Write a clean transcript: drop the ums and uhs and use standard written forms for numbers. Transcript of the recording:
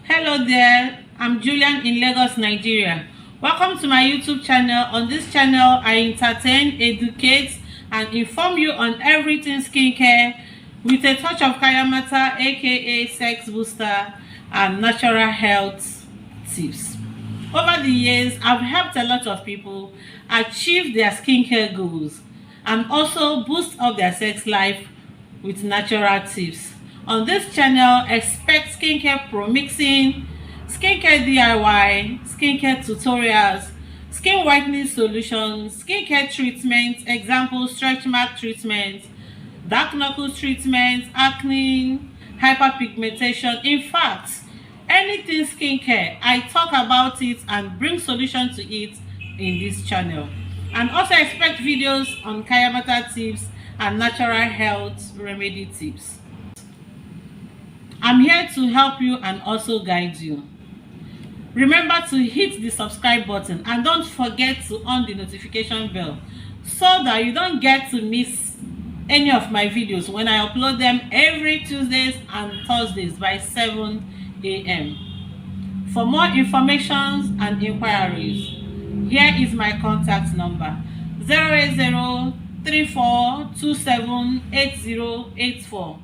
Hello there, I'm Julian in Lagos, Nigeria. Welcome to my YouTube channel. On this channel, I entertain, educate, and inform you on everything skincare with a touch of Kayanmata, aka sex booster, and natural health tips. Over the years, I've helped a lot of people achieve their skincare goals and also boost up their sex life with natural tips. On this channel, expect skincare promixing, skincare DIY, skincare tutorials, skin whitening solutions, skincare treatments, example stretch mark treatment, dark knuckles treatment, acne, hyperpigmentation. In fact, anything skincare, I talk about it and bring solutions to it in this channel. And also expect videos on Kayanmata tips and natural health remedy tips. I'm here to help you and also guide you. Remember to hit the subscribe button and don't forget to on the notification bell so that you don't get to miss any of my videos when I upload them every Tuesdays and Thursdays by 7 a.m. For more information and inquiries, here is my contact number 08034278084.